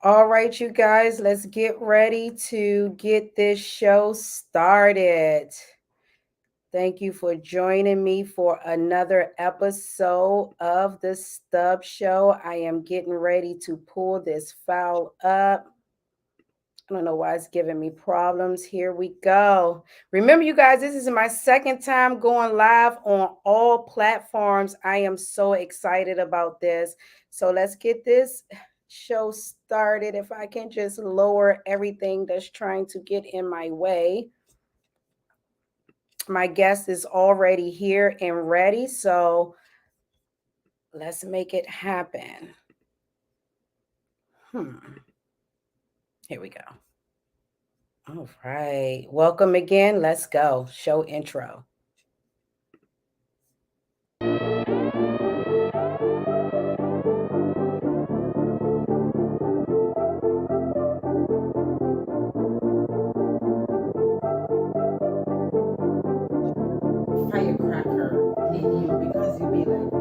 All right, you guys, let's get ready to get this show started. Thank you for joining me for another episode of the Stubbs Show. I am getting ready to pull this file up. I don't know why it's giving me problems. Here we go. Remember, you guys, this is my second time going live on all platforms. I am so excited about this. So let's get this show started. If I can just lower everything that's trying to get in my way. My guest is already here and ready. So let's make it happen. Here we go. All right. Welcome again. Let's go. Show intro. Firecracker need you because you be like.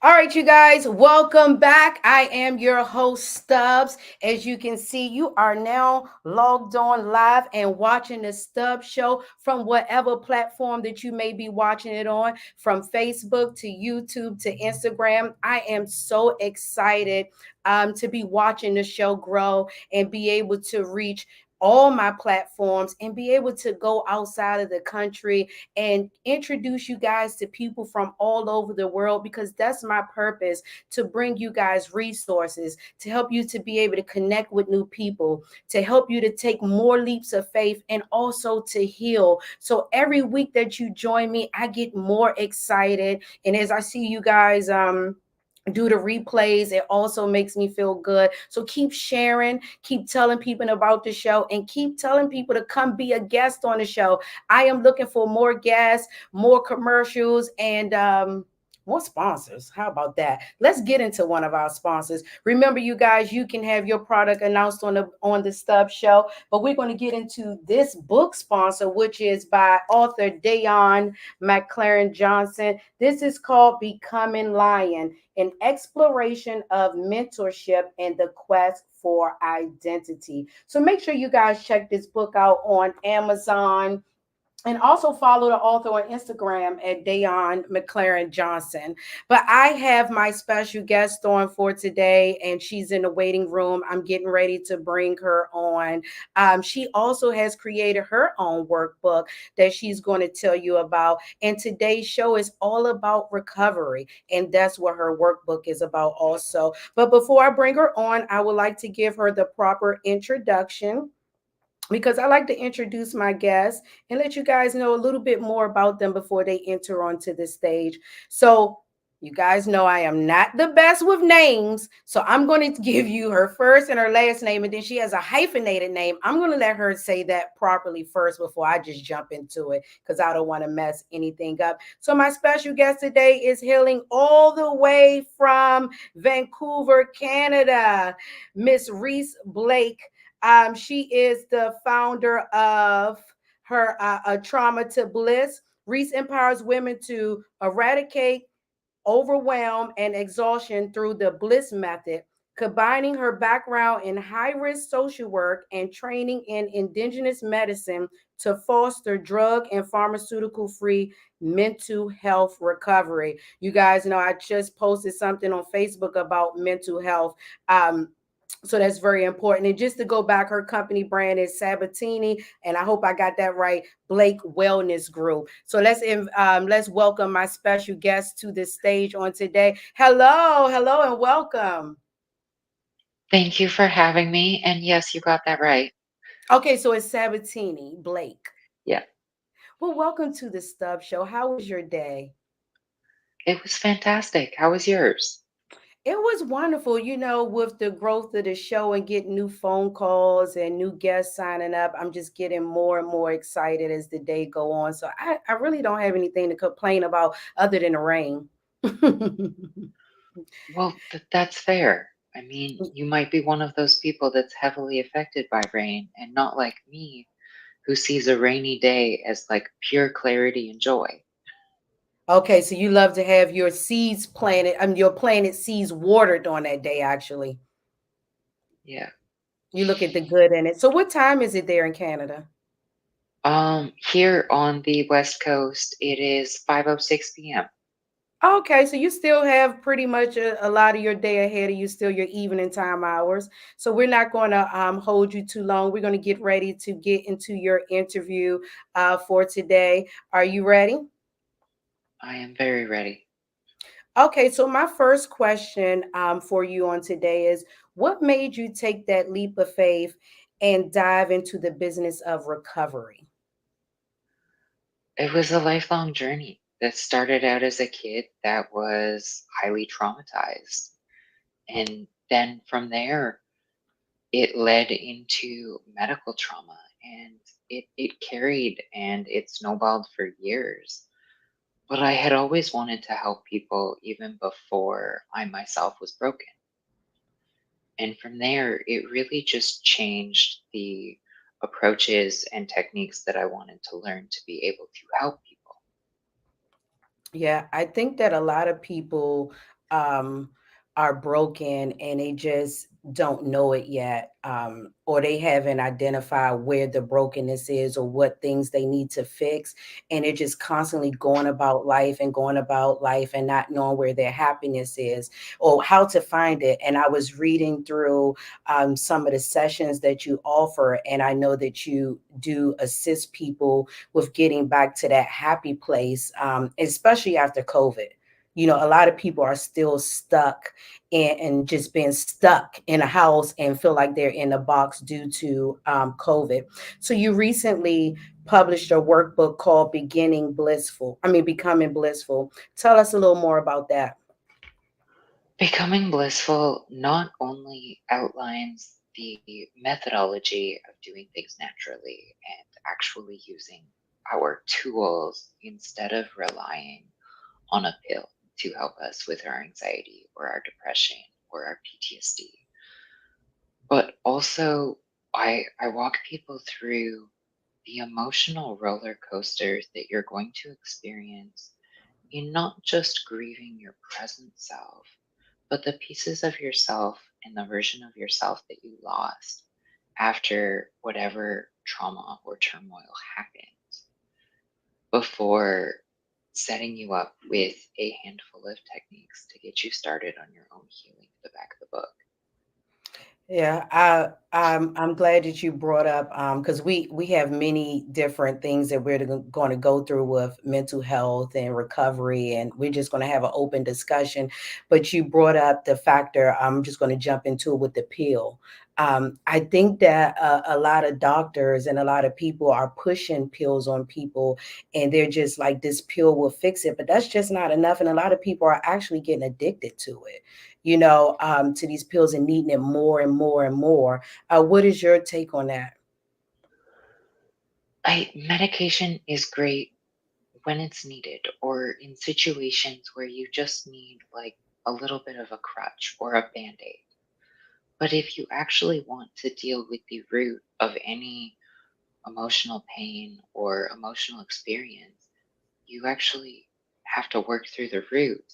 All right, you guys, welcome back. I am your host, Stubbs. As you can see, you are now logged on live and watching the Stubbs Show from whatever platform that you may be watching it on, from Facebook to YouTube to Instagram. I am so excited to be watching the show grow and be able to reach all my platforms and be able to go outside of the country and introduce you guys to people from all over the world, because that's my purpose, to bring you guys resources, to help you to be able to connect with new people, to help you to take more leaps of faith, and also to heal. So every week that you join me, I get more excited. And as I see you guys, do the replays, it also makes me feel good. So keep sharing, keep telling people about the show, and keep telling people to come be a guest on the show. I am looking for more guests, more commercials, and more sponsors. How about that? Let's get into one of our sponsors. Remember, you guys, you can have your product announced on the Stubbs Show, but we're going to get into this book sponsor, which is by author Dayon McLaren Johnson. This is called Becoming Lion: An Exploration of Mentorship and the Quest for Identity. So make sure you guys check this book out on Amazon, and also follow the author on Instagram at Dayon McLaren Johnson. But I have my special guest on for today, and she's in the waiting room. I'm getting ready to bring her on. She also has created her own workbook that she's going to tell you about. And today's show is all about recovery, and that's what her workbook is about also. But before I bring her on, I would like to give her the proper introduction, because I like to introduce my guests and let you guys know a little bit more about them before they enter onto the stage. So, you guys know I am not the best with names. So, I'm going to give you her first and her last name, and then she has a hyphenated name. I'm going to let her say that properly first before I just jump into it, because I don't want to mess anything up. So, my special guest today is hailing all the way from Vancouver, Canada, Miss Reese Blake. She is the founder of her A Trauma to Bliss. Reese empowers women to eradicate overwhelm and exhaustion through the Bliss method, combining her background in high risk social work and training in indigenous medicine to foster drug and pharmaceutical free mental health recovery. You guys know I just posted something on Facebook about mental health. So that's very important. And just to go back, her company brand is Sabatini, and I hope I got that right, Blake Wellness Group. So let's welcome my special guest to the stage on today. Hello, hello, and welcome. Thank you for having me. And yes, you got that right. Okay, so it's Sabatini Blake. Yeah, Well, welcome to the Stubbs Show. How was your day? it was fantastic. How was yours? It was wonderful, with the growth of the show and getting new phone calls and new guests signing up. I'm just getting more and more excited as the day go on. So I really don't have anything to complain about other than the rain. Well, that's fair. I mean, you might be one of those people that's heavily affected by rain and not like me, who sees a rainy day as like pure clarity and joy. Okay, so you love to have your seeds planted, your planted seeds watered on that day, actually. Yeah. You look at the good in it. So what time is it there in Canada? Here on the West Coast, it is 5:06 p.m. Okay, so you still have pretty much a lot of your day ahead of you, still your evening time hours. So we're not going to hold you too long. We're going to get ready to get into your interview for today. Are you ready? I am very ready. Okay, so my first question for you on today is what made you take that leap of faith and dive into the business of recovery? It was a lifelong journey that started out as a kid that was highly traumatized. And then from there, it led into medical trauma and it carried and it snowballed for years. But I had always wanted to help people even before I myself was broken. And from there, it really just changed the approaches and techniques that I wanted to learn to be able to help people. Yeah, I think that a lot of people um, are broken and they just don't know it yet, or they haven't identified where the brokenness is or what things they need to fix. And they're just constantly going about life and going about life and not knowing where their happiness is or how to find it. And I was reading through some of the sessions that you offer, and I know that you do assist people with getting back to that happy place, especially after COVID. A lot of people are still stuck and just being stuck in a house and feel like they're in a box due to COVID. So you recently published a workbook called Becoming Blissful. Tell us a little more about that. Becoming Blissful not only outlines the methodology of doing things naturally and actually using our tools instead of relying on a pill to help us with our anxiety or our depression or our PTSD, but also I walk people through the emotional roller coasters that you're going to experience in not just grieving your present self, but the pieces of yourself and the version of yourself that you lost after whatever trauma or turmoil happened, before setting you up with a handful of techniques to get you started on your own healing at the back of the book. Yeah, I'm glad that you brought up because we have many different things that we're going to go through with mental health and recovery, and we're just going to have an open discussion. But you brought up the factor. I'm just going to jump into it with the pill. I think that a lot of doctors and a lot of people are pushing pills on people, and they're just like, this pill will fix it, but that's just not enough. And a lot of people are actually getting addicted to it, to these pills and needing it more and more and more. What is your take on that? Medication is great when it's needed or in situations where you just need like a little bit of a crutch or a band-aid. But if you actually want to deal with the root of any emotional pain or emotional experience, you actually have to work through the root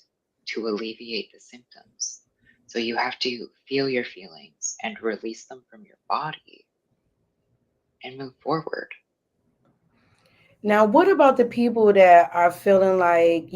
to alleviate the symptoms. So you have to feel your feelings and release them from your body and move forward. Now, what about the people that are feeling like,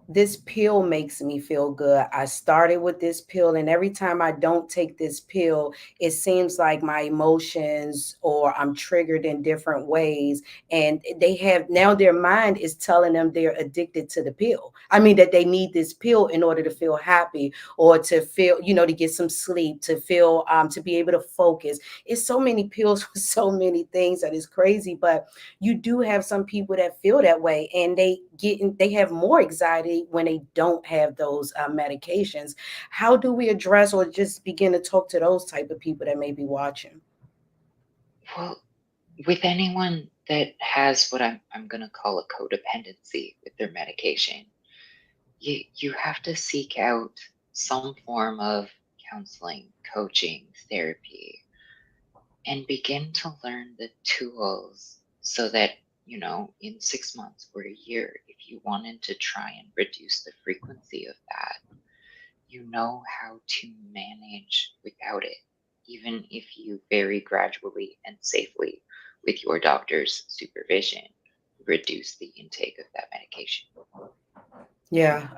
this pill makes me feel good? I started with this pill, and every time I don't take this pill, it seems like my emotions or I'm triggered in different ways. And they have now their mind is telling them they're addicted to the pill. I mean, that they need this pill in order to feel happy or to feel, to get some sleep, to feel, to be able to focus. It's so many pills for so many things that is crazy, but you do have some people that feel that way, and they have more anxiety when they don't have those medications. How do we address or just begin to talk to those type of people that may be watching? Well, with anyone that has what I'm going to call a codependency with their medication, you have to seek out some form of counseling, coaching, therapy, and begin to learn the tools so that, in 6 months or a year, if you wanted to try and reduce the frequency of that, you know how to manage without it, even if you very gradually and safely, with your doctor's supervision, reduce the intake of that medication. Yeah,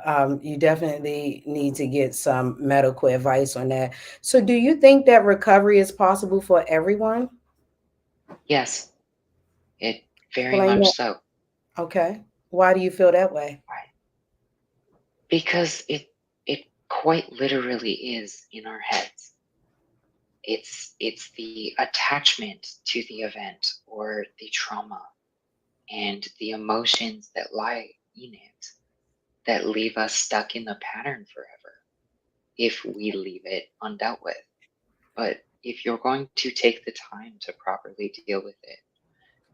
you definitely need to get some medical advice on that. So, do you think that recovery is possible for everyone? Yes, it very Explain much that. so. Okay. Why do you feel that way? Right. Because it quite literally is in our heads. It's the attachment to the event or the trauma and the emotions that lie in it that leave us stuck in the pattern forever if we leave it undealt with. But if you're going to take the time to properly deal with it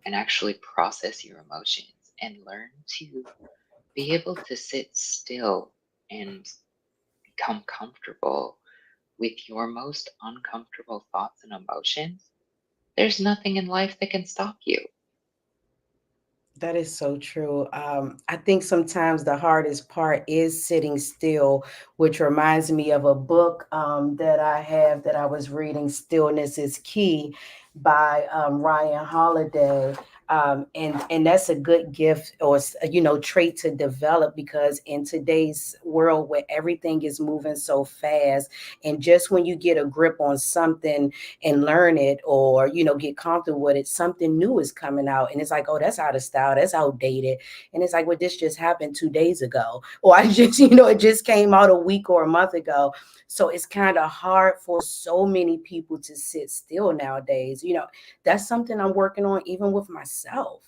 and actually process your emotions and learn to be able to sit still and become comfortable with your most uncomfortable thoughts and emotions, there's nothing in life that can stop you. That is so true. I think sometimes the hardest part is sitting still, which reminds me of a book that I have that I was reading, Stillness is Key by Ryan Holiday. And that's a good gift or trait to develop, because in today's world where everything is moving so fast, and just when you get a grip on something and learn it, or get comfortable with it, something new is coming out, and it's like, oh, that's out of style, that's outdated. And it's like, well, this just happened 2 days ago, or I just it just came out a week or a month ago. So it's kind of hard for so many people to sit still nowadays. That's something I'm working on even with myself,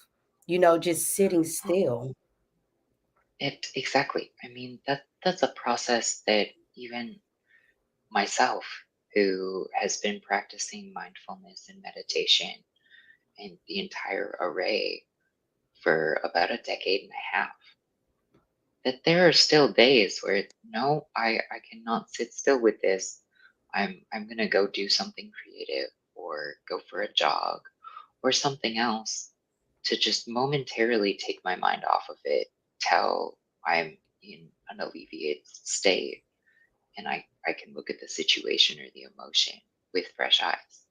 just sitting still. It exactly. I mean, that's a process that even myself, who has been practicing mindfulness and meditation and the entire array for about a decade and a half, that there are still days where no, I cannot sit still with this. I'm gonna go do something creative or go for a jog or something else to just momentarily take my mind off of it till I'm in an alleviated state and I can look at the situation or the emotion with fresh eyes.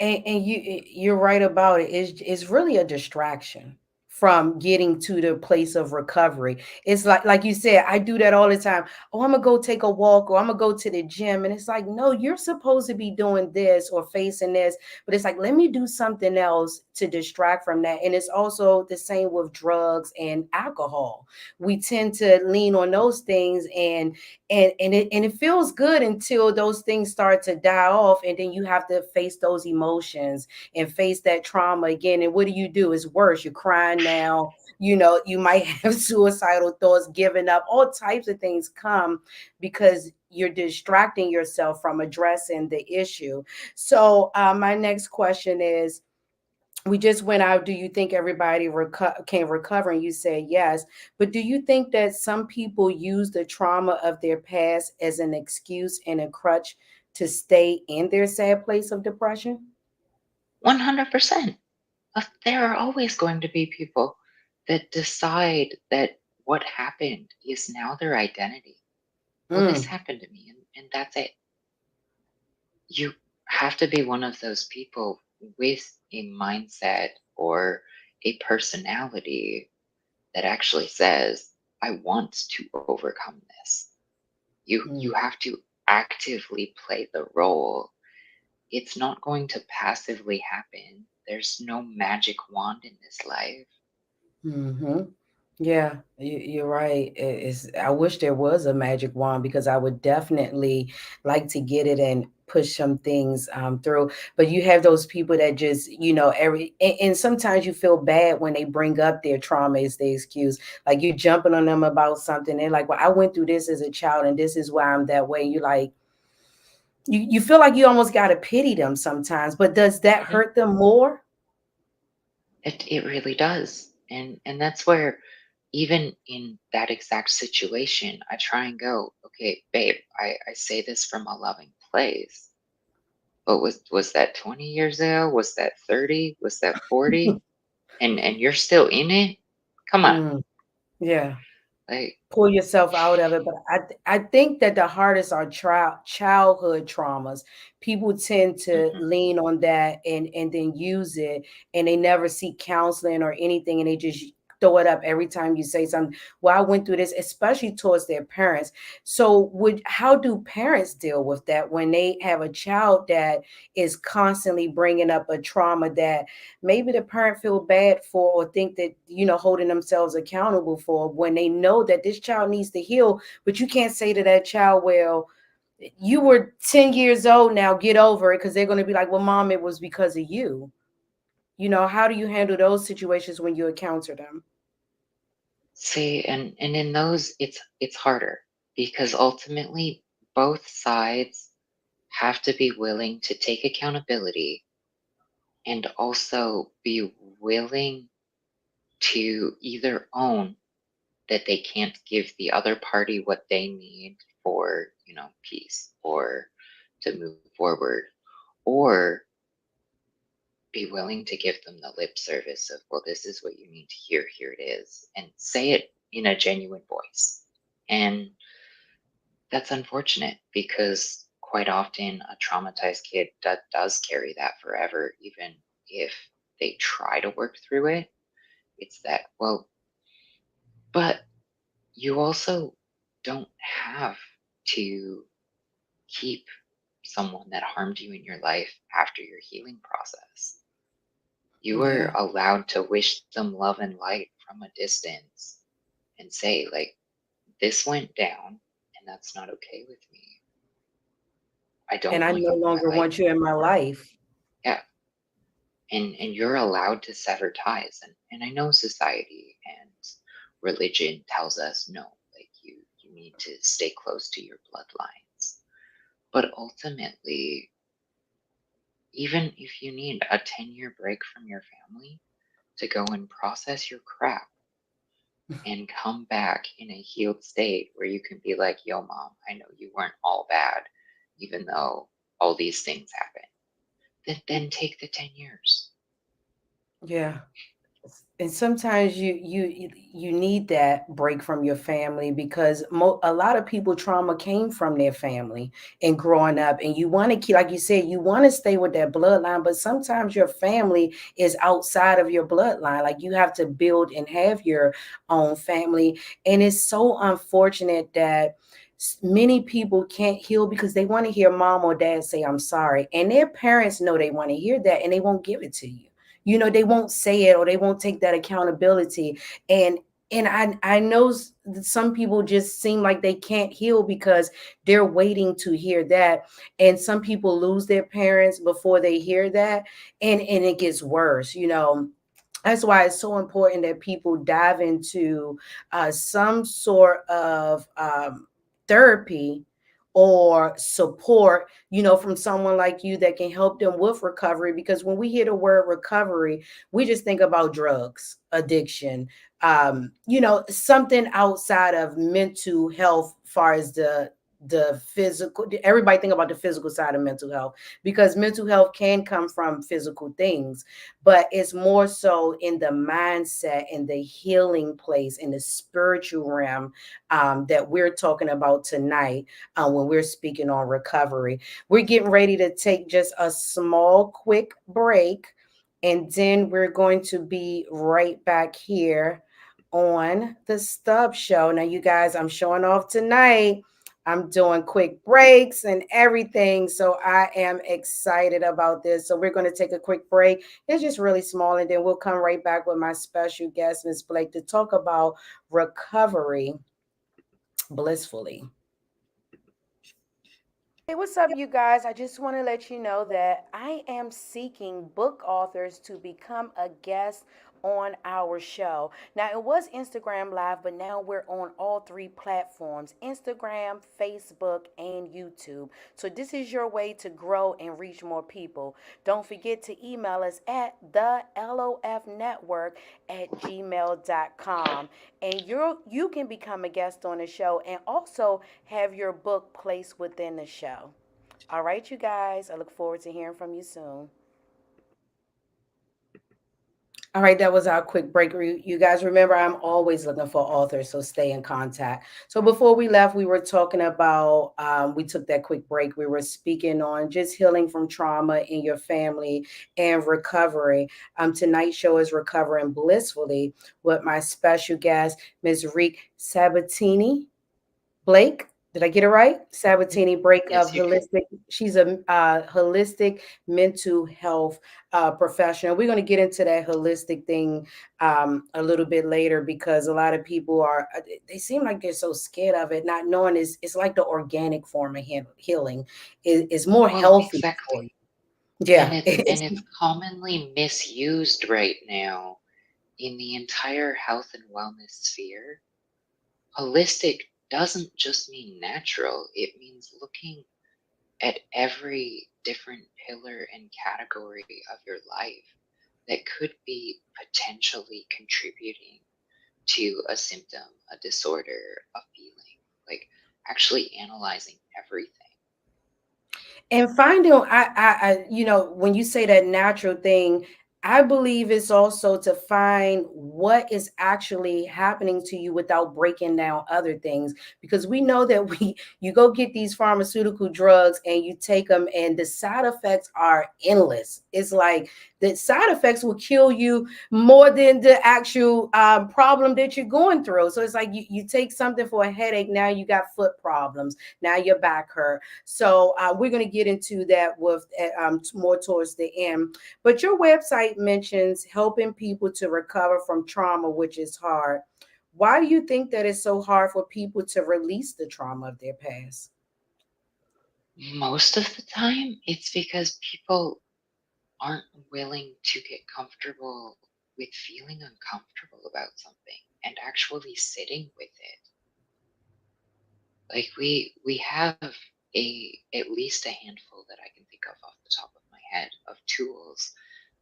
And you're right about it. It's really a distraction from getting to the place of recovery. It's like you said, I do that all the time. Oh, I'm gonna go take a walk, or I'm gonna go to the gym, and it's like, no, you're supposed to be doing this or facing this, but it's like, let me do something else to distract from that. And it's also the same with drugs and alcohol. We tend to lean on those things, and it feels good until those things start to die off, and then you have to face those emotions and face that trauma again. And what do? It's worse. You're crying now. You might have suicidal thoughts, giving up, all types of things come because you're distracting yourself from addressing the issue. So my next question is, we just went out, do you think everybody can recover? And you say yes, but do you think that some people use the trauma of their past as an excuse and a crutch to stay in their sad place of depression? 100%. There are always going to be people that decide that what happened is now their identity. Well, this Mm, happened to me, and that's it. You have to be one of those people with a mindset or a personality that actually says, I want to overcome this. You mm. have to actively play the role. It's not going to passively happen. There's no magic wand in this life. Hmm. Yeah, you're right. I wish there was a magic wand, because I would definitely like to get it and push some things through. But you have those people that just, and sometimes you feel bad when they bring up their trauma as the excuse. Like you're jumping on them about something. They're like, well, I went through this as a child and this is why I'm that way. You like, you feel like you almost got to pity them sometimes, but does that Mhm. hurt them more? It really does. And that's where even in that exact situation, I try and go, okay, babe, I say this from a loving place. But was that 20 years ago? Was that 30? Was that 40? And you're still in it? Come on. Mm, yeah. Like, Pull yourself out of it. But I think that the hardest are childhood traumas. People tend to mhm. lean on that and then use it, and they never seek counseling or anything, and they just throw it up every time you say something. Well, I went through this, especially towards their parents. So would how do parents deal with that when they have a child that is constantly bringing up a trauma that maybe the parent feel bad for or think that holding themselves accountable for, when they know that this child needs to heal? But you can't say to that child, well, you were 10 years old, now get over it, because they're going to be like, well, mom, it was because of you. How do you handle those situations when you encounter them? See, and in those it's harder because ultimately both sides have to be willing to take accountability and also be willing to either own that they can't give the other party what they need for, peace or to move forward, or be willing to give them the lip service of, well, this is what you need to hear, here it is, and say it in a genuine voice. And that's unfortunate because quite often a traumatized kid does carry that forever, even if they try to work through it. It's that, well, but you also don't have to keep someone that harmed you in your life after your healing process. You Yeah. are allowed to wish them love and light from a distance and say, like, this went down and that's not okay with me. I And don't I want no you in longer my life want you in my anymore. life. Yeah. And you're allowed to sever ties. And I know society and religion tells us no, like you need to stay close to your bloodlines. But ultimately, even if you need a 10-year break from your family to go and process your crap and come back in a healed state where you can be like, yo, mom, I know you weren't all bad, even though all these things happened, then take the 10 years. Yeah. And sometimes you need that break from your family, because a lot of people trauma came from their family and growing up, and you want to keep, like you said, you want to stay with that bloodline, but sometimes your family is outside of your bloodline. Like you have to build and have your own family, and it's so unfortunate that many people can't heal because they want to hear mom or dad say I'm sorry, and their parents know they want to hear that and they won't give it to you. They won't say it, or they won't take that accountability. And and i i know some people just seem like they can't heal because they're waiting to hear that, and some people lose their parents before they hear that, and it gets worse. That's why it's so important that people dive into some sort of therapy or support, from someone like you that can help them with recovery. Because when we hear the word recovery, we just think about drugs, addiction, something outside of mental health, far as the physical. Everybody think about the physical side of mental health, because mental health can come from physical things, but it's more so in the mindset and the healing place in the spiritual realm, that we're talking about tonight, when we're speaking on recovery. We're getting ready to take just a small, quick break, and then we're going to be right back here on the Stubbs Show. Now, you guys, I'm showing off tonight. I'm doing quick breaks and everything. So I am excited about this. So we're going to take a quick break. It's just really small. And then we'll come right back with my special guest, Miss Blake, to talk about recovery blissfully. Hey, what's up, you guys? I just want to let you know that I am seeking book authors to become a guest on our show. Now, it was Instagram Live, but now we're on all three platforms: Instagram, Facebook, and YouTube. So, this is your way to grow and reach more people. Don't forget to email us at the LOF Network at gmail.com. And you can become a guest on the show and also have your book placed within the show. All right, you guys. I look forward to hearing from you soon. All right, that was our quick break. You guys remember, I'm always looking for authors, so stay in contact. So before we left, we were talking about, we took that quick break. We were speaking on just healing from trauma in your family and recovery. Tonight's show is Recovering Blissfully with my special guest, Ms. Reese Sabatini-Blake. Did I get it right? Sabatini Break of Yes, you did. Holistic. She's a holistic mental health professional. We're going to get into that holistic thing a little bit later because a lot of people are, they seem like they're so scared of it, not knowing it's like the organic form of healing is more Well, healthy for you. exactly. Yeah. And it's commonly misused right now in the entire health and wellness sphere. Holistic doesn't just mean natural, it means looking at every different pillar and category of your life that could be potentially contributing to a symptom, a disorder, a feeling, like actually analyzing everything. And finding, when you say that natural thing, I believe it's also to find what is actually happening to you without breaking down other things. Because we know that you go get these pharmaceutical drugs and you take them, and the side effects are endless. It's like the side effects will kill you more than the actual problem that you're going through. So it's like you take something for a headache, now you got foot problems, now your back hurt. So we're going to get into that with more towards the end. But your website mentions helping people to recover from trauma, which is hard. Why do you think that it's so hard for people to release the trauma of their past? Most of the time, it's because people aren't willing to get comfortable with feeling uncomfortable about something and actually sitting with it. Like we have at least a handful that I can think of off the top of my head of tools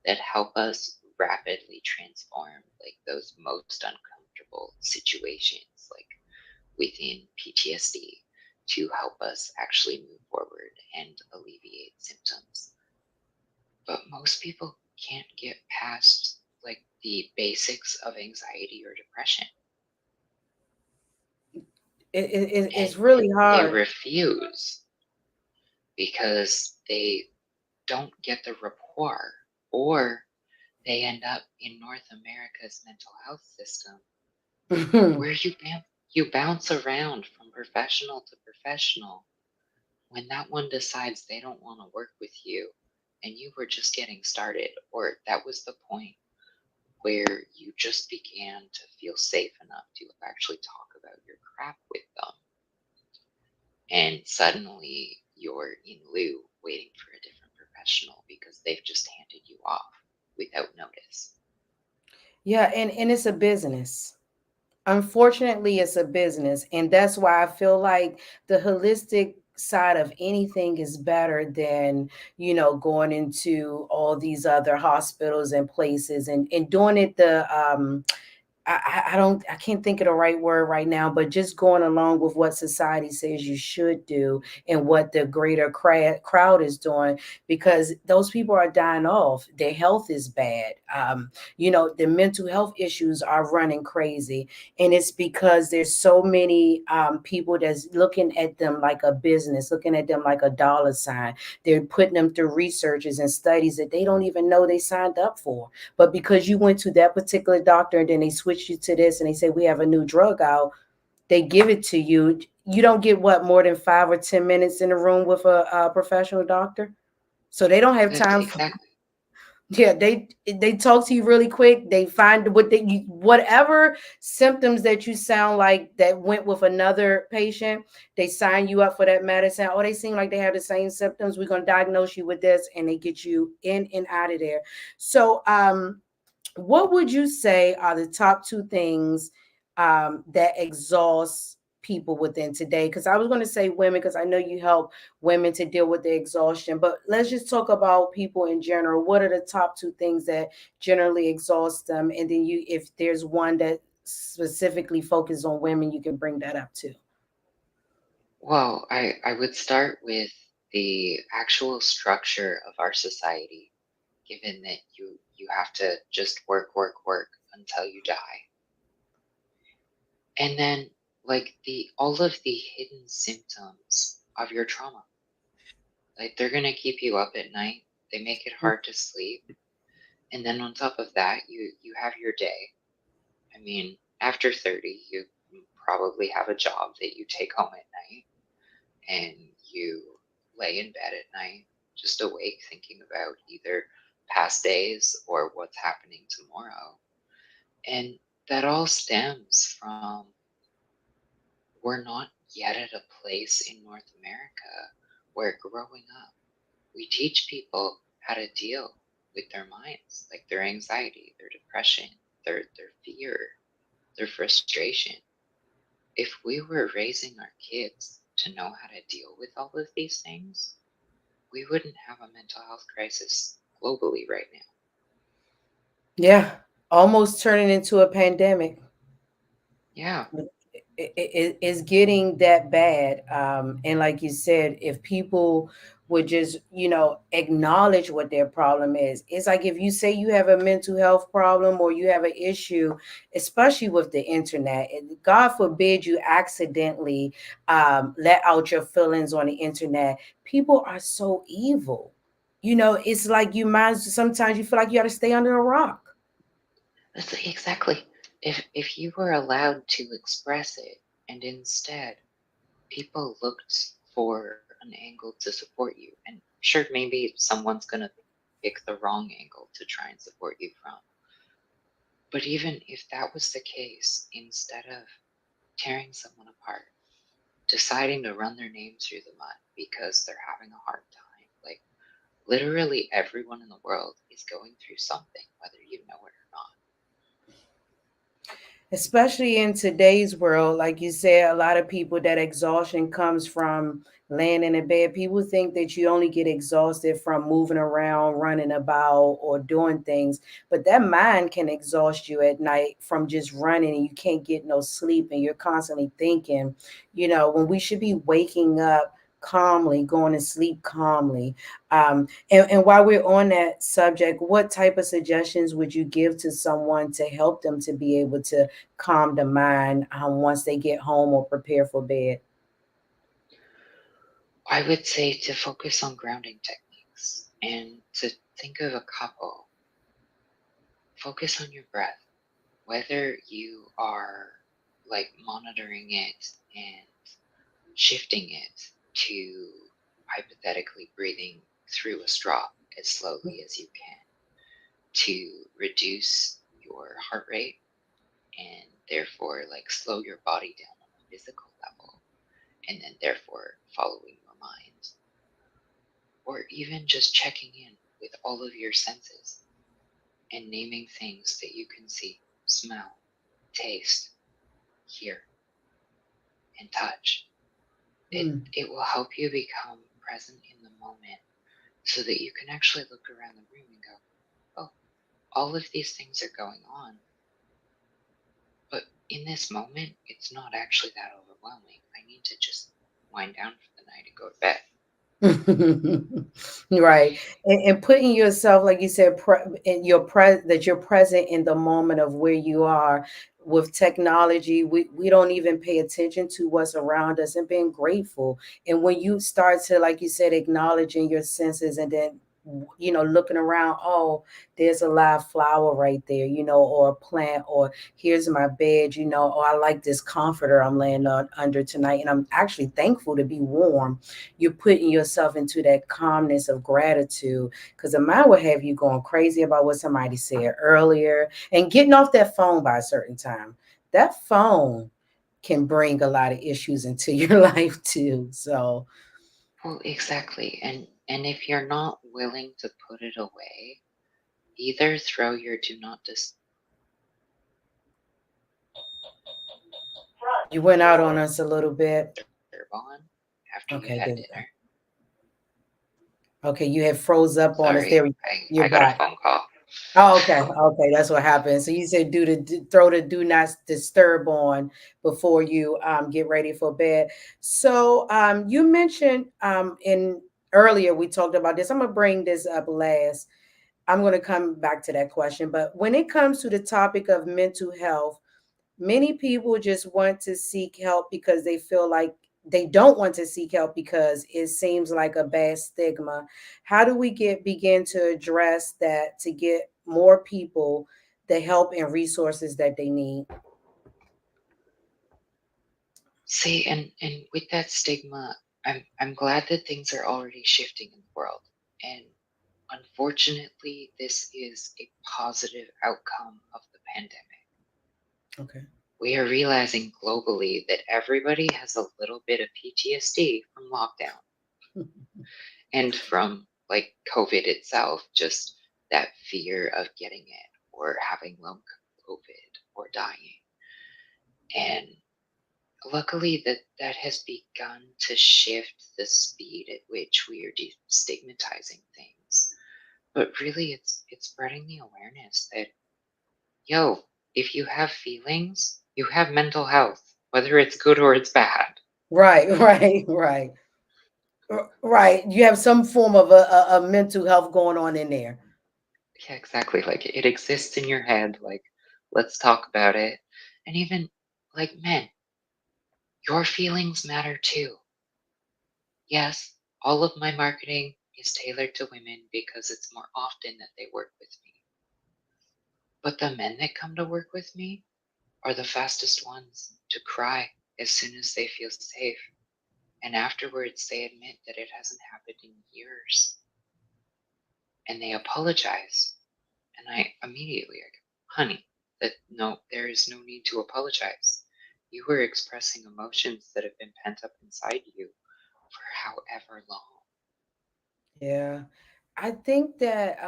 that help us rapidly transform like those most uncomfortable situations, like within PTSD, to help us actually move forward and alleviate symptoms. But most people can't get past like the basics of anxiety or depression, It's and really they hard. refuse because they don't get the rapport, or they end up in North America's mental health system where you bounce around from professional to professional when that one decides they don't want to work with you and you were just getting started, or that was the point where you just began to feel safe enough to actually talk about your crap with them, and suddenly you're in lieu waiting for a different professional because they've just handed you off without notice. Yeah, and it's a business. Unfortunately, it's a business. And that's why I feel like the holistic side of anything is better than, going into all these other hospitals and places and doing it I can't think of the right word right now, but just going along with what society says you should do and what the greater crowd is doing, because those people are dying off. Their health is bad. The mental health issues are running crazy. And it's because there's so many people that's looking at them like a business, looking at them like a dollar sign. They're putting them through researches and studies that they don't even know they signed up for. But because you went to that particular doctor and then they switch you to this and they say, we have a new drug out, they give it to you. You don't get what, more than 5 or 10 minutes in the room with a professional doctor. So they don't have time for, Exactly. Yeah, they talk to you really quick. They find what whatever symptoms that you sound like that went with another patient, they sign you up for that medicine. Or they seem like they have the same symptoms. We're gonna diagnose you with this, and they get you in and out of there. So, what would you say are the top two things that exhaust people within today? Because I was going to say women, because I know you help women to deal with the exhaustion, but let's just talk about people in general. What are the top two things that generally exhaust them? And then you, if there's one that specifically focuses on women, you can bring that up too. Well, I would start with the actual structure of our society, given that you have to just work, work, work until you die. And then like the all of the hidden symptoms of your trauma. Like they're gonna keep you up at night. They make it hard to sleep. And then on top of that, you have your day. I mean, after 30, you probably have a job that you take home at night and you lay in bed at night just awake thinking about either past days or what's happening tomorrow. And that all stems from we're not yet at a place in North America where growing up we teach people how to deal with their minds, like their anxiety, their depression, their fear, their frustration. If we were raising our kids to know how to deal with all of these things, we wouldn't have a mental health crisis globally right now. Yeah, almost turning into a pandemic. Yeah, Is getting that bad. And like you said, if people would just, acknowledge what their problem is, it's like if you say you have a mental health problem or you have an issue, especially with the internet, and God forbid you accidentally let out your feelings on the internet. People are so evil. It's like you might sometimes you feel like you got to stay under a rock. that's exactly. If you were allowed to express it, and instead people looked for an angle to support you, and sure, maybe someone's gonna pick the wrong angle to try and support you from. But even if that was the case, instead of tearing someone apart, deciding to run their name through the mud because they're having a hard time, like literally everyone in the world is going through something, whether you know it or not. Especially in today's world, like you said, a lot of people that exhaustion comes from laying in a bed. People think that you only get exhausted from moving around, running about, or doing things, but that mind can exhaust you at night from just running and you can't get no sleep and you're constantly thinking, when we should be waking up calmly, going to sleep calmly. And while we're on that subject, what type of suggestions would you give to someone to help them to be able to calm the mind once they get home or prepare for bed? I would say to focus on grounding techniques and to think of a couple. Focus on your breath, whether you are like monitoring it and shifting it to hypothetically breathing through a straw as slowly as you can to reduce your heart rate and therefore like slow your body down on a physical level and then therefore following your mind, or even just checking in with all of your senses and naming things that you can see, smell, taste, hear, and touch. it Hmm. it will help you become present in the moment so that you can actually look around the room and go, oh, all of these things are going on, but in this moment it's not actually that overwhelming. I need to just wind down for the night and go to bed. Right. And putting yourself, like you said, in that you're present in the moment of where you are. With technology, we don't even pay attention to what's around us and being grateful. And when you start to, like you said, acknowledging your senses and then looking around, oh, there's a live flower right there, or a plant, or here's my bed, or I like this comforter I'm laying on under tonight, and I'm actually thankful to be warm. You're putting yourself into that calmness of gratitude, because the mind will have you going crazy about what somebody said earlier and getting off that phone by a certain time. That phone can bring a lot of issues into your life too. So, Well, exactly. And if you're not willing to put it away, either throw your do not disturb on after you've had dinner, you went out on us a little bit. or Okay, there we go. Okay, you had froze up on us sorry, there. I You're got a back. phone call. Oh, okay, okay, that's what happened. So you said throw the do not disturb on before you get ready for bed. So you mentioned in earlier we talked about this. I'm gonna bring this up last. I'm gonna come back to that question, but when it comes to the topic of mental health, many people just want to seek help because they feel like they don't want to seek help because it seems like a bad stigma. How do we begin to address that to get more people the help and resources that they need? See, and with that stigma, I'm glad that things are already shifting in the world. And unfortunately, this is a positive outcome of the pandemic. Okay. We are realizing globally that everybody has a little bit of PTSD from lockdown and from like COVID itself, just that fear of getting it or having long COVID or dying. And luckily that has begun to shift the speed at which we are destigmatizing things. But really it's spreading the awareness that yo, if you have feelings, you have mental health, whether it's good or it's bad. Right, right, right. Right. You have some form of a mental health going on in there. Yeah, exactly. Like it exists in your head. Like, let's talk about it. And even like men, your feelings matter too. Yes, all of my marketing is tailored to women because it's more often that they work with me. But the men that come to work with me are the fastest ones to cry as soon as they feel safe. And afterwards, they admit that it hasn't happened in years. And they apologize. And I immediately, I go, honey, that no, there is no need to apologize. You were expressing emotions that have been pent up inside you for however long. Yeah. I think that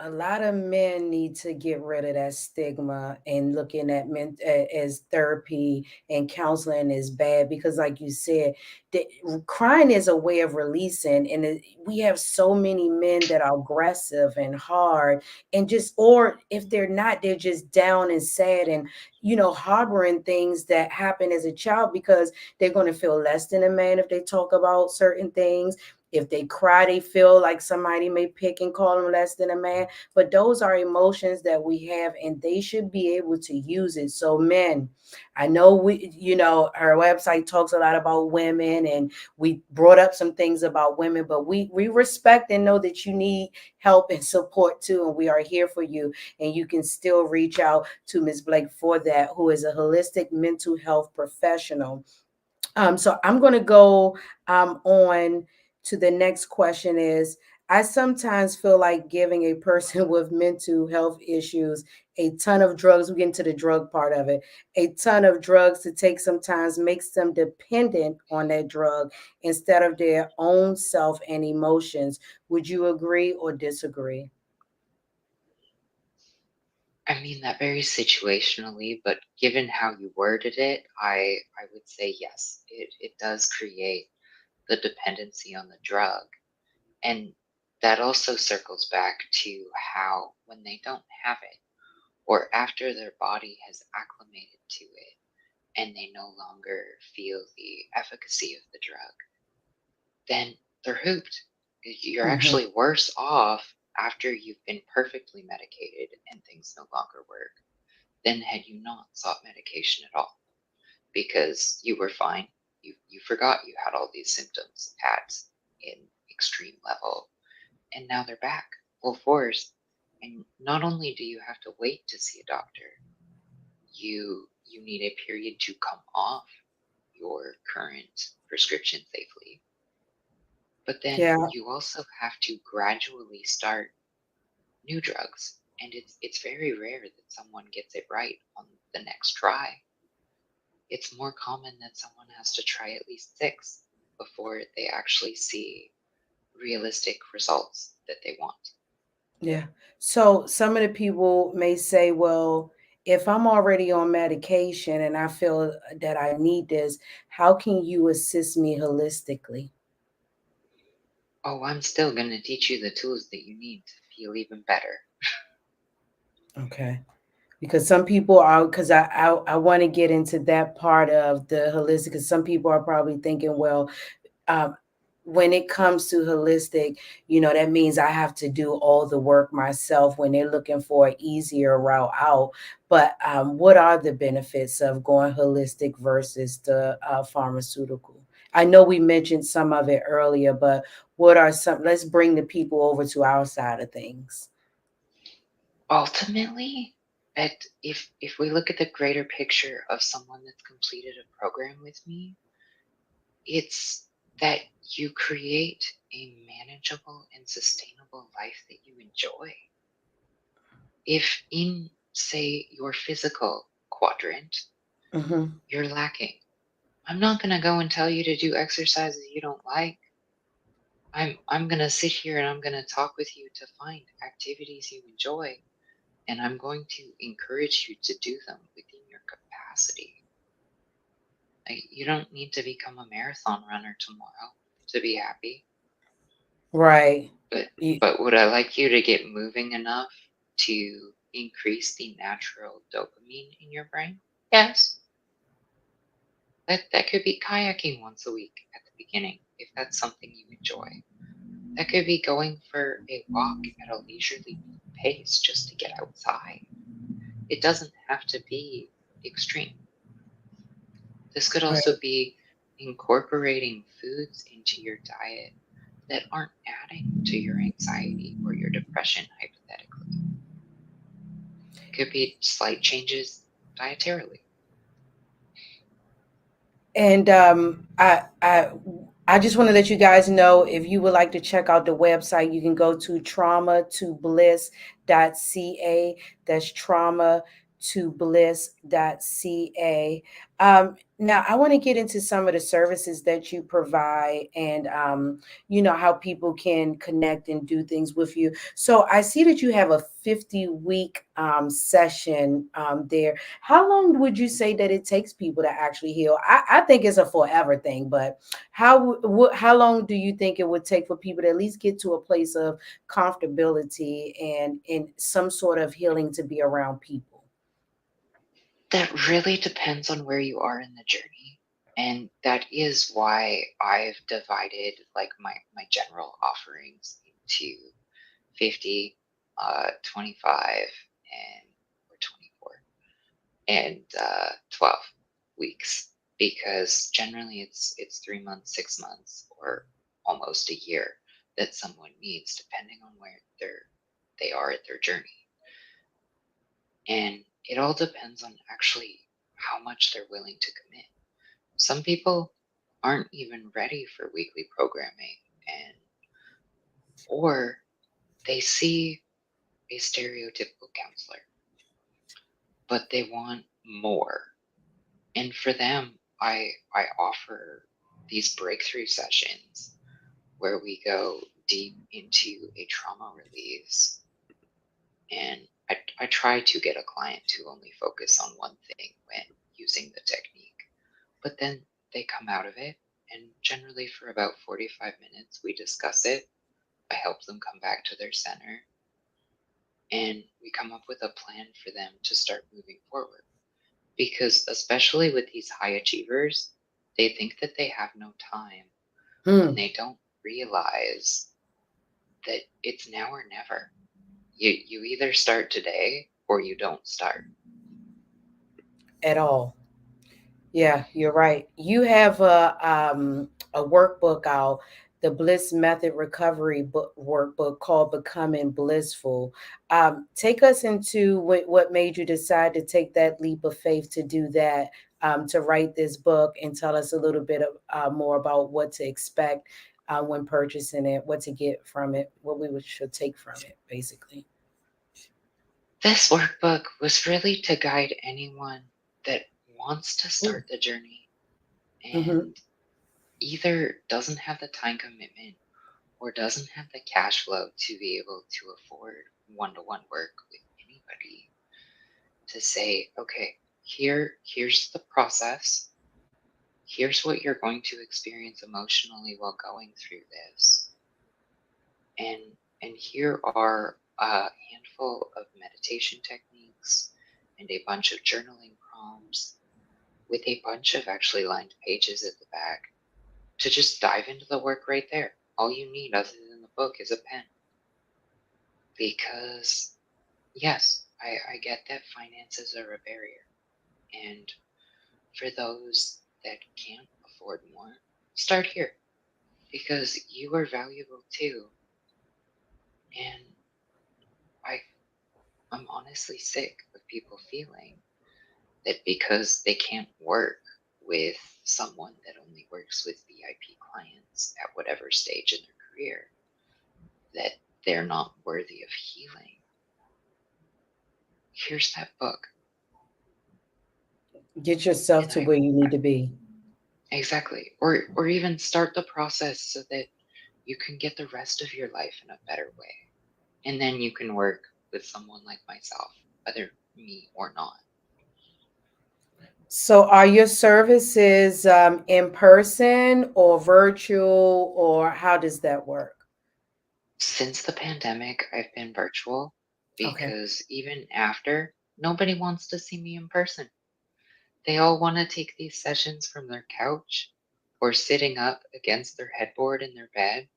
a lot of men need to get rid of that stigma and looking at men as therapy and counseling is bad because, like you said, the, crying is a way of releasing, and we have so many men that are aggressive and hard, and just or if they're not, they're just down and sad and harboring things that happen as a child because they're going to feel less than a man if they talk about certain things. If they cry, they feel like somebody may pick and call them less than a man. But those are emotions that we have, and they should be able to use it. So, men, I know our website talks a lot about women, and we brought up some things about women, but we respect and know that you need help and support too, and we are here for you. And you can still reach out to Ms. Blake for that, who is a holistic mental health professional. So I'm going to go on to the next question is I sometimes feel like giving a person with mental health issues a ton of drugs. We get into the drug part of it. A ton of drugs to take sometimes makes them dependent on that drug instead of their own self and emotions. Would you agree or disagree? I mean that very situationally, but given how you worded it, I would say yes. It does create the dependency on the drug. And that also circles back to how when they don't have it, or after their body has acclimated to it and they no longer feel the efficacy of the drug, then they're hooped. You're Mhm. actually worse off after you've been perfectly medicated and things no longer work than had you not sought medication at all because you were fine. You forgot you had all these symptoms at an extreme level and now they're back full force. And not only do you have to wait to see a doctor, you need a period to come off your current prescription safely. But then Yeah. you also have to gradually start new drugs. And it's very rare that someone gets it right on the next try. It's more common that someone has to try at least six before they actually see realistic results that they want. Yeah. So some of the people may say, well, if I'm already on medication and I feel that I need this, how can you assist me holistically? Oh, I'm still going to teach you the tools that you need to feel even better. Okay. Because some people are, because I want to get into that part of the holistic, because some people are probably thinking, well, um, when it comes to holistic, that means I have to do all the work myself when they're looking for an easier route out. But what are the benefits of going holistic versus the pharmaceutical? I know we mentioned some of it earlier, but what are some? Let's bring the people over to our side of things. Ultimately, if we look at the greater picture of someone that's completed a program with me, it's that you create a manageable and sustainable life that you enjoy. If in, say, your physical quadrant, Hmm. you're lacking, I'm not going to go and tell you to do exercises you don't like. I'm going to sit here and I'm going to talk with you to find activities you enjoy, and I'm going to encourage you to do them within your capacity. Like, you don't need to become a marathon runner tomorrow to be happy. Right. But You, but would I like you to get moving enough to increase the natural dopamine in your brain? Yes. That could be kayaking once a week at the beginning, if that's something you enjoy. That could be going for a walk at a leisurely pace just to get outside. It doesn't have to be extreme. This could also right. be incorporating foods into your diet that aren't adding to your anxiety or your depression, hypothetically. It could be slight changes dietarily. And I just want to let you guys know, if you would like to check out the website, you can go to trauma2bliss.ca. That's trauma2bliss.ca. Now, I want to get into some of the services that you provide, and how people can connect and do things with you. So I see that you have a 50-week session there. How long would you say that it takes people to actually heal? I think it's a forever thing, but how long do you think it would take for people to at least get to a place of comfortability and in some sort of healing to be around people? That really depends on where you are in the journey. And that is why I've divided like my general offerings into 50, 25, and or 24 and 12 weeks, because generally it's 3 months, 6 months, or almost a year that someone needs, depending on where they are at their journey. And it all depends on actually how much they're willing to commit. Some people aren't even ready for weekly programming, and or they see a stereotypical counselor, but they want more. And for them, I offer these breakthrough sessions where we go deep into a trauma release, and I try to get a client to only focus on one thing when using the technique. But then they come out of it, and generally for about 45 minutes, we discuss it. I help them come back to their center, and we come up with a plan for them to start moving forward. Because, especially with these high achievers, they think that they have no time, and Hmm, they don't realize that it's now or never. You either start today or you don't start. at all. Yeah, you're right. You have a workbook out the Bliss Method Recovery book workbook called Becoming Blissful. Take us into what made you decide to take that leap of faith to do that, to write this book, and tell us a little bit of, more about what to expect when purchasing it, what to get from it, what should take from it, basically. This workbook was really to guide anyone that wants to start the journey Mm-hmm. and either doesn't have the time commitment or doesn't have the cash flow to be able to afford one-to-one work with anybody, to say, okay, here's the process. Here's what you're going to experience emotionally while going through this. And and here are a handful of meditation techniques and a bunch of journaling prompts with a bunch of actually lined pages at the back to just dive into the work right there. All you need other than the book is a pen. Because yes, I get that finances are a barrier. And for those that can't afford more, start here because you are valuable too. And I, I'm honestly sick of people feeling that because they can't work with someone that only works with VIP clients at whatever stage in their career, that they're not worthy of healing. Here's that book. Get yourself And to where you need to be. exactly. Or even start the process so that you can get the rest of your life in a better way. And then you can work with someone like myself, whether me or not. So, are your services in person or virtual, or how does that work? Since the pandemic, I've been virtual Okay. because even after, nobody wants to see me in person. They all want to take these sessions from their couch or sitting up against their headboard in their bed.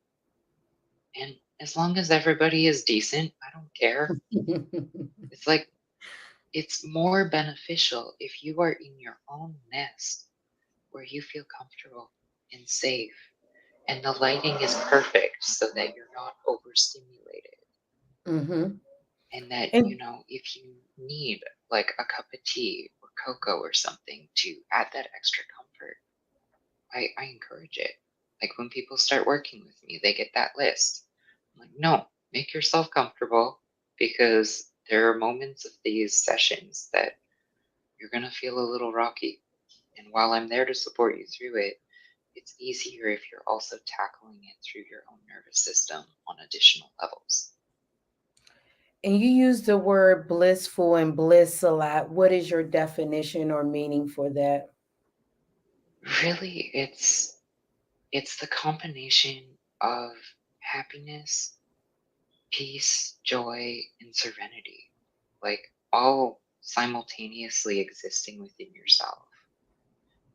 And as long as everybody is decent, I don't care. It's like, it's more beneficial if you are in your own nest where you feel comfortable and safe and the lighting is perfect so that you're not overstimulated. Mm-hmm. And that, And if you need like a cup of tea or cocoa or something to add that extra comfort, I encourage it. Like when people start working with me, they get that list. I'm like, no, make yourself comfortable because there are moments of these sessions that you're going to feel a little rocky. And while I'm there to support you through it, it's easier if you're also tackling it through your own nervous system on additional levels. you use the word blissful and bliss a lot. What is your definition or meaning for that? Really, it's the combination of happiness, peace, joy, and serenity, like all simultaneously existing within yourself.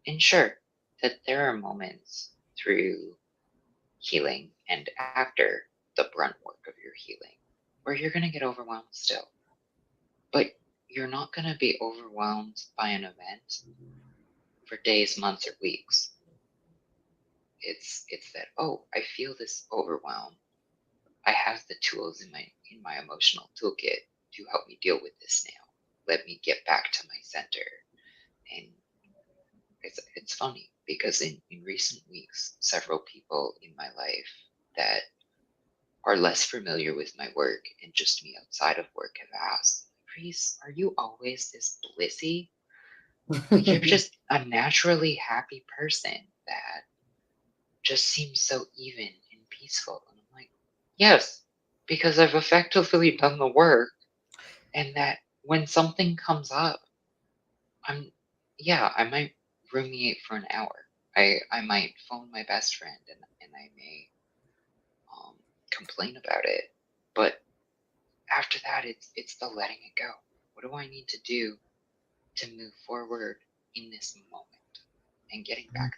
And sure, that there are moments through healing and after the brunt work of your healing where you're going to get overwhelmed still. But you're not going to be overwhelmed by an event for days, months, or weeks. It's that, oh, I feel this overwhelm. I have the tools in my emotional toolkit to help me deal with this now. Let me get back to my center. And it's funny because in recent weeks, several people in my life that are less familiar with my work and just me outside of work have asked, Reese, are you always this blissy? Like you're just a naturally happy person that just seems so even and peaceful. And I'm like, yes, because I've effectively done the work and that when something comes up, I'm, yeah, I might ruminate for an hour. I might phone my best friend and I may um, complain about it. But after that, it's the letting it go. What do I need to do to move forward in this moment and getting back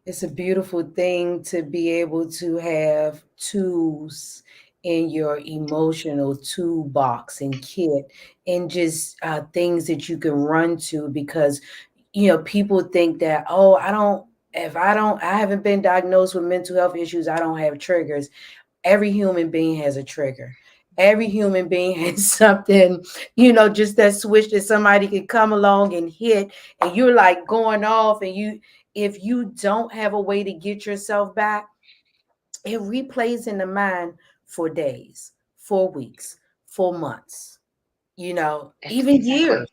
It's a beautiful thing to be able to have tools in your emotional toolbox and kit, and just things that you can run to, because people think that, oh, I don't if I haven't been diagnosed with mental health issues, I don't have triggers. Every human being has a trigger. Every human being has something, just that switch that somebody could come along and hit, and you're like going off, and if you don't have a way to get yourself back, it replays in the mind for days, for weeks, for months, even Exactly. years.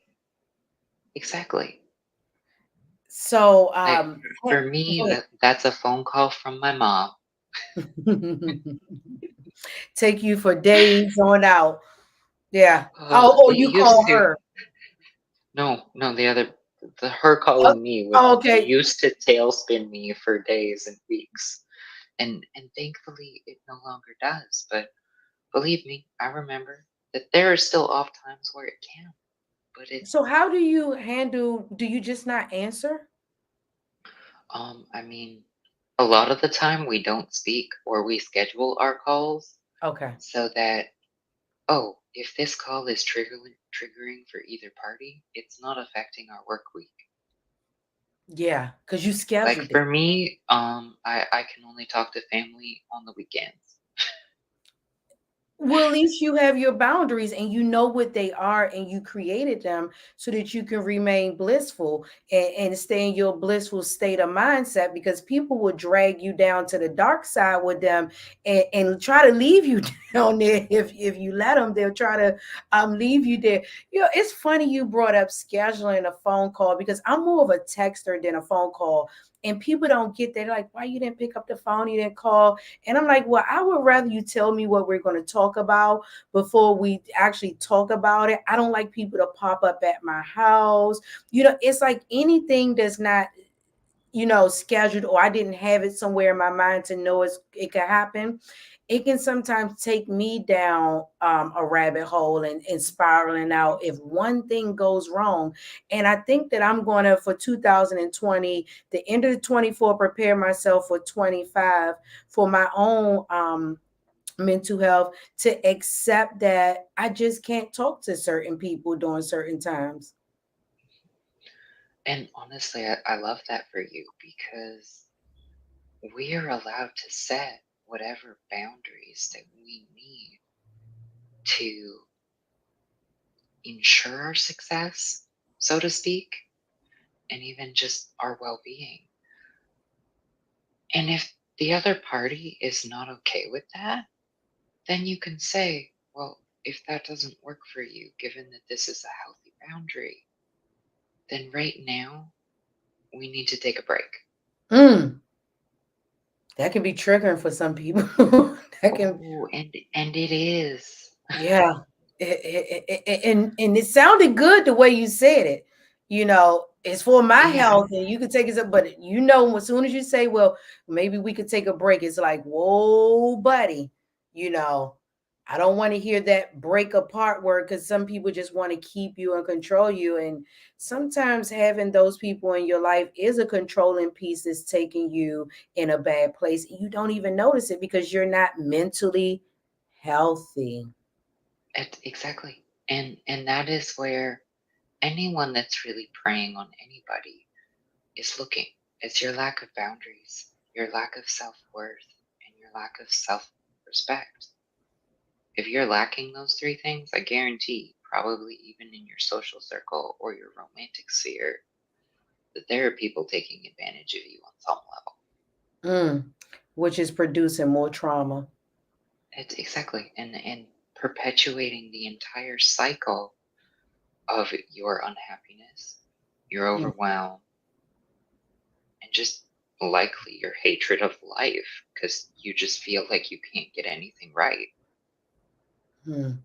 Exactly. So, Like for go me, ahead. that's a phone call from my mom. Take you for days on out. Yeah. Oh, It you used call to. her. No, no, the her Oh, calling me would oh, okay. used to tailspin me for days and weeks, and thankfully it no longer does. But believe me, I remember that there are still off times where it can. But So how do you handle, do you just not answer? I mean, a lot of the time we don't speak or we schedule our calls Okay. so that, oh, if this call is triggering for either party, it's not affecting our work week. Yeah, because you Like scheduled it. for me, I can only talk to family on the weekends. Well, at least you have your boundaries and you know what they are, and you created them so that you can remain blissful and stay in your blissful state of mindset, because people will drag you down to the dark side with them, and try to leave you down there. If you let them, they'll try to leave you there. It's funny you brought up scheduling a phone call, because I'm more of a texter than a phone call. And people don't get that. They're like, why you didn't pick up the phone? You didn't call. And I'm like, well, I would rather you tell me what we're going to talk about before we actually talk about it. I don't like people to pop up at my house. It's like anything that's not, scheduled, or I didn't have it somewhere in my mind to know it could happen. It can sometimes take me down a rabbit hole, and spiraling out if one thing goes wrong. And I think that I'm going to, for 2020, the end of the 24, prepare myself for 25 for my own mental health, to accept that I just can't talk to certain people during certain times. And honestly, I love that for you because we are allowed to set whatever boundaries that we need to ensure our success, so to speak, and even just our well being. And if the other party is not okay with that, then you can say, well, if that doesn't work for you, given that this is a healthy boundary, then right now we need to take a break. Mm, that can be triggering for some people. That can, Oh, and it is. yeah. And it sounded good the way you said it. It's for my Yeah. health, and you can take it, but as soon as you say, well, maybe we could take a break, it's like, whoa, buddy, you know, I don't want to hear that break apart word, because some people just want to keep you and control you. And sometimes having those people in your life is a controlling piece that's taking you in a bad place. You don't even notice it because you're not mentally healthy. Exactly. And that is where anyone that's really preying on anybody is looking. It's your lack of boundaries, your lack of self-worth, and your lack of self-respect. If you're lacking those three things, I guarantee, probably even in your social circle or your romantic sphere, that there are people taking advantage of you on some level. Mm, which is producing more trauma. It's exactly, and perpetuating the entire cycle of your unhappiness, your Mm, overwhelm, and just likely your hatred of life because you just feel like you can't get anything right. mm.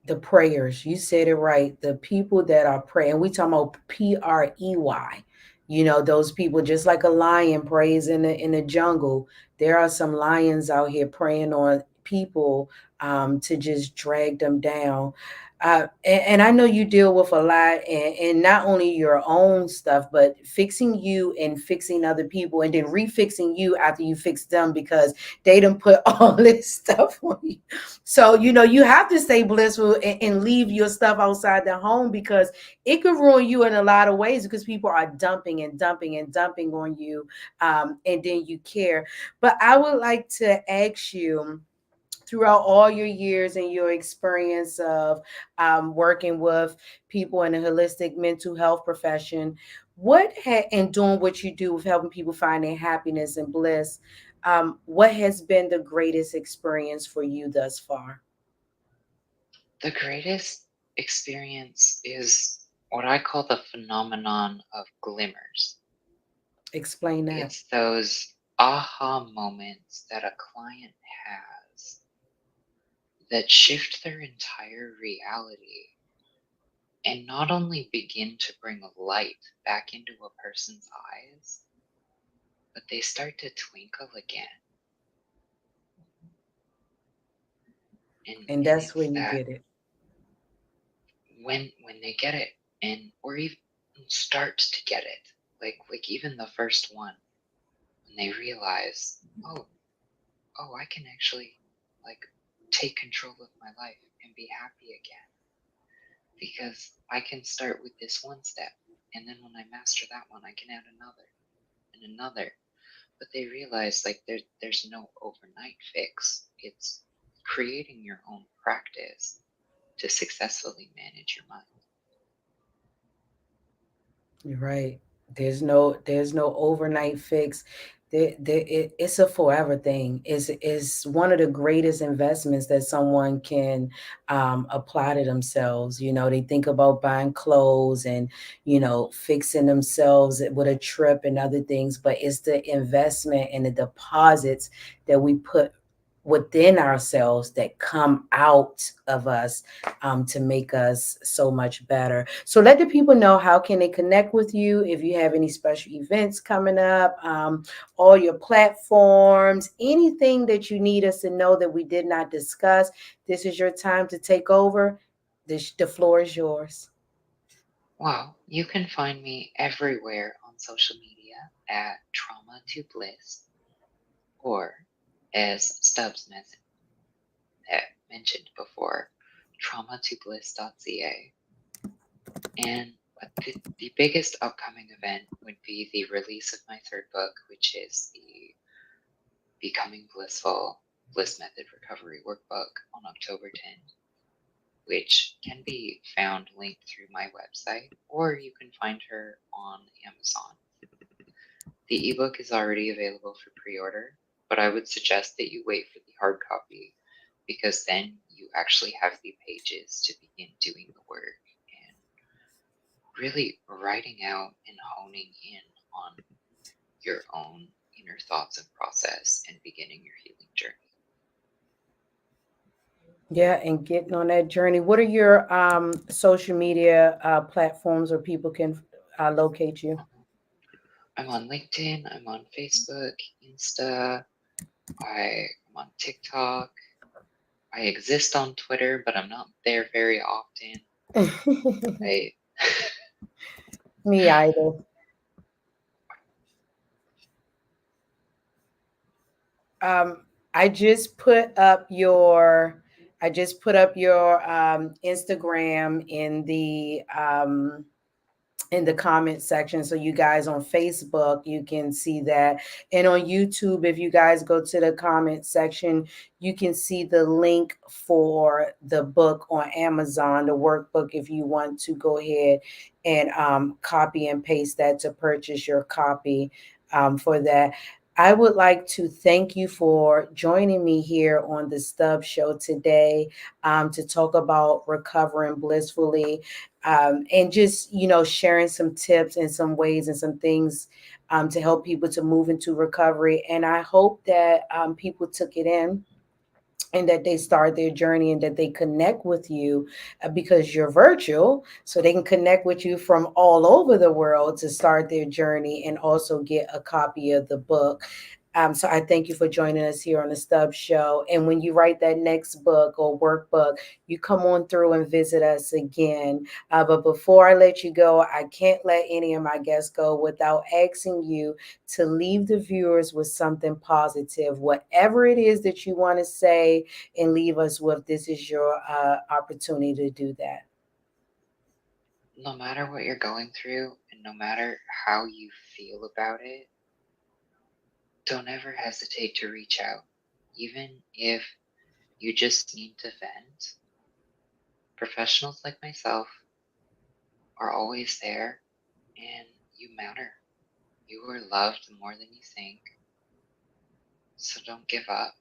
The prayers, you said it right. The people that are praying, we talking about prey. Those people, just like a lion prays in the jungle. There are some lions out here preying on people, to just drag them down. And I know you deal with a lot, and not only your own stuff, but fixing you and fixing other people, and then refixing you after you fix them because they done put all this stuff on you. So, you have to stay blissful and leave your stuff outside the home because it could ruin you in a lot of ways because people are dumping and dumping and dumping on you, and then you care. But I would like to ask you, throughout all your years and your experience of working with people in the holistic mental health profession, and doing what you do with helping people find their happiness and bliss, what has been the greatest experience for you thus far? The greatest experience is what I call the phenomenon of glimmers. Explain that. It's those aha moments that a client has that shift their entire reality and not only begin to bring light back into a person's eyes, but they start to twinkle again. And And that's where it's you that get it. when they get it, and or even start to get it, like even the first one, when they realize, oh, I can actually like take control of my life and be happy again because I can start with this one step, and then when I master that one, I can add another and another. But they realize like there's no overnight fix. It's creating your own practice to successfully manage your mind. You're right. There's no overnight fix. It's a forever thing. It's one of the greatest investments that someone can apply to themselves. They think about buying clothes and fixing themselves with a trip and other things, but it's the investment and the deposits that we put within ourselves that come out of us, to make us so much better. So let the people know, how can they connect with you if you have any special events coming up, all your platforms, anything that you need us to know that we did not discuss. This is your time to take over. The floor is yours. Well, you can find me everywhere on social media at Trauma to Bliss or as mentioned before, traumatobliss.ca. And the biggest upcoming event would be the release of my third book, which is the Becoming Blissful Bliss Method Recovery Workbook on October 10th, which can be found linked through my website, or you can find her on Amazon. The ebook is already available for pre order, but I would suggest that you wait for the hard copy because then you actually have the pages to begin doing the work and really writing out and honing in on your own inner thoughts and process and beginning your healing journey. Yeah, and getting on that journey. What are your social media platforms where people can locate you? I'm on LinkedIn, I'm on Facebook, Insta, I'm on TikTok. I exist on Twitter, but I'm not there very often. I Me either. Um, I just put up your Instagram in the comment section, so you guys on Facebook, you can see that, and on YouTube, if you guys go to the comment section, you can see the link for the book on Amazon, the workbook, if you want to go ahead and copy and paste that to purchase your copy, for that. I would like to thank you for joining me here on the Stubbs Show today, to talk about recovering blissfully, and just sharing some tips and some ways and some things, to help people to move into recovery. And I hope that people took it in, and that they start their journey, and that they connect with you, because you're virtual, so they can connect with you from all over the world to start their journey and also get a copy of the book. So I thank you for joining us here on the Stubbs Show. And when you write that next book or workbook, you come on through and visit us again. But before I let you go, I can't let any of my guests go without asking you to leave the viewers with something positive, whatever it is that you want to say and leave us with. This is your opportunity to do that. No matter what you're going through and no matter how you feel about it, don't ever hesitate to reach out. Even if you just need to vent, professionals like myself are always there, and you matter. You are loved more than you think, so don't give up.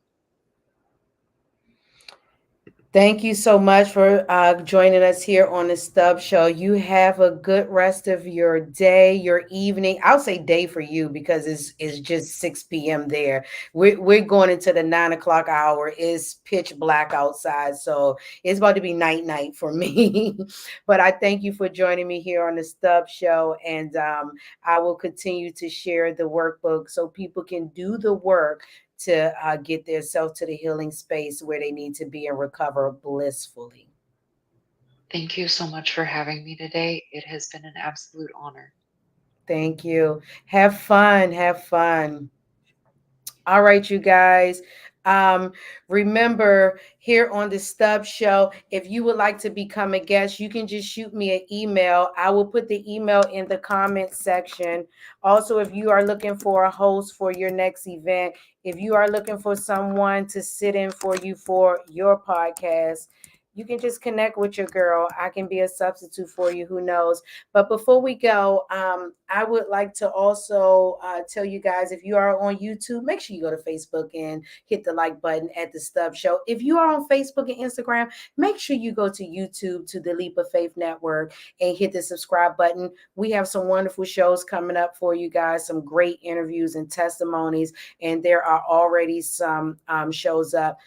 Thank you so much for joining us here on the Stubbs Show. You have a good rest of your day, your evening. I'll say day for you because it's just 6 p.m. there. We're going into the 9 o'clock hour. It's pitch black outside. So it's about to be night for me. But I thank you for joining me here on the Stubbs Show. And I will continue to share the workbook so people can do the work to get themselves to the healing space where they need to be and recover blissfully. Thank you so much for having me today. It has been an absolute honor. Thank you. Have fun. Have fun. All right, you guys. Um, Remember here on the Stubbs Show, if you would like to become a guest, you can just shoot me an email. I will put the email in the comment section. Also, if you are looking for a host for your next event, if you are looking for someone to sit in for you for your podcast, you can just connect with your girl. I can be a substitute for you. Who knows? But before we go, I would like to also tell you guys, if you are on YouTube, make sure you go to Facebook and hit the like button at the Stubbs Show. If you are on Facebook and Instagram, make sure you go to YouTube to the Leap of Faith Network and hit the subscribe button. We have some wonderful shows coming up for you guys, some great interviews and testimonies, and there are already some shows up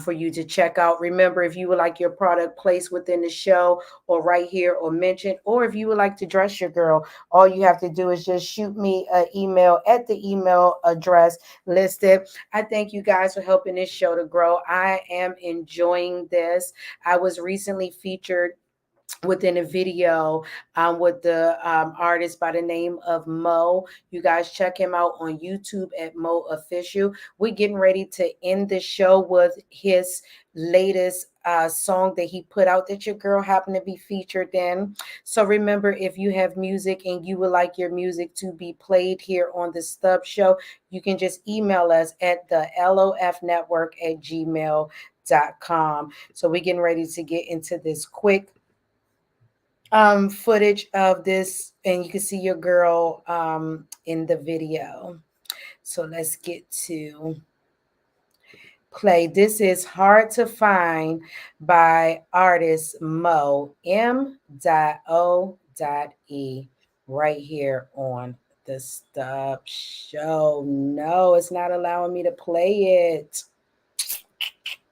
for you to check out. Remember, if you would like your product placed within the show or right here or mentioned, or if you would like to dress your girl, all you have to do is just shoot me an email at the email address listed. I thank you guys for helping this show to grow. I am enjoying this. I was recently featured within a video with the artist by the name of Mo. You guys check him out on YouTube at Mo Official. We're getting ready to end the show with his latest song that he put out that your girl happened to be featured in. So remember, if you have music and you would like your music to be played here on the Stubbs Show, you can just email us at the lofnetwork@gmail.com. So we're getting ready to get into this quick footage of this, and you can see your girl in the video. So let's get to play. This is Hard to Find by artist Mo M.O.E right here on the Stubbs Show. No, it's not allowing me to play it.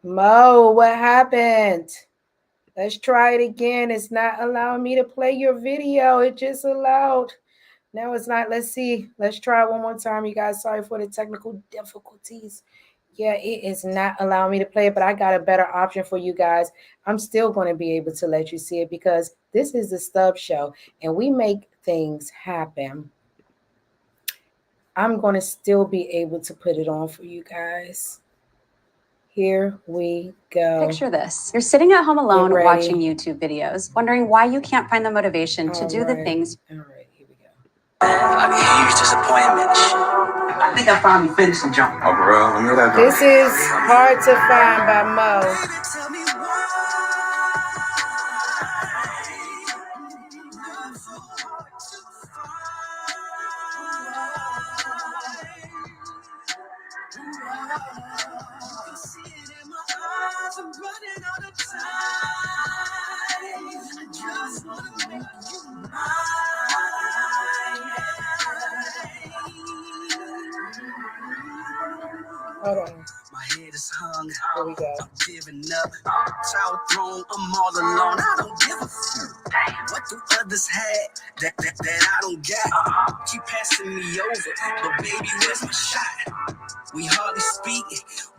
Mo, what happened? Let's try it again. It's not allowing me to play your video. It just allowed. Now it's not. Let's see. Let's try it one more time, you guys. Sorry for the technical difficulties. Yeah, it is not allowing me to play it, but I got a better option for you guys. I'm still going to be able to let you see it because this is the Stubbs Show and we make things happen. I'm going to still be able to put it on for you guys. Here we go. Picture this. You're sitting at home alone watching YouTube videos, wondering why you can't find the motivation to do the things. All right, here we go. I mean, huge disappointment. I think I finally finished the jump. Oh, bro, let me that. This is Hard to Find by Mo. Tell me why. I'm running out of time. I just want to make you mine. Hold on. My head is hung. Here we go. I'm giving up. Child throne. I'm all alone. I don't give a fuck. What do others have that I don't got? Keep passing me over, but baby, where's my shot? We hardly speak,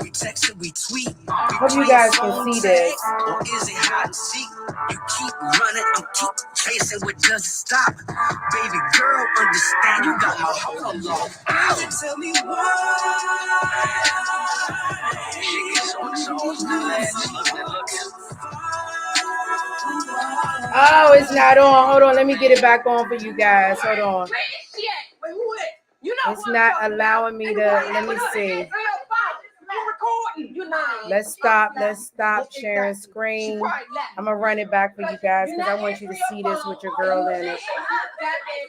we text and we tweet. We Hope you play guys can phone see tag, this. or is it hide and seek? You keep running, I'm keep chasing, what doesn't stop? Baby girl, understand you got my heart unlocked. Tell me why. She gets on so Oh, it's not on. Hold on. Let me get it back on for you guys. Hold on. It's not allowing me to. Let me see. Let's stop. Let's stop sharing screen. I'm going to run it back for you guys because I want you to see this with your girl in it.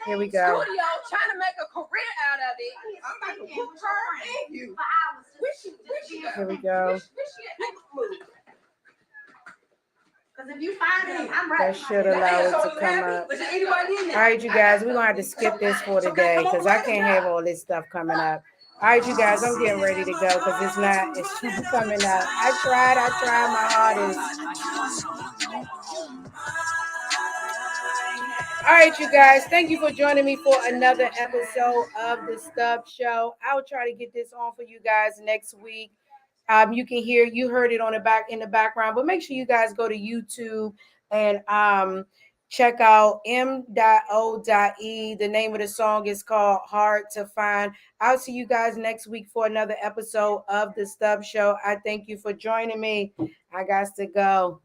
Here we go. Trying to make a career out of it. I'm about to whoop her and you. Here we go. If you find him, I'm That should allow it to come up. All right, you guys, we're going to have to skip this for today because I can't have all this stuff coming up. All right, you guys, I'm getting ready to go because it's not coming up. I tried my hardest. All right, you guys, thank you for joining me for another episode of the Stubbs Show. I'll try to get this on for you guys next week. You can hear, you heard it on in the background, but make sure you guys go to YouTube and check out M.O.E. The name of the song is called Hard to Find. I'll see you guys next week for another episode of the Stubbs Show. I thank you for joining me. I got to go.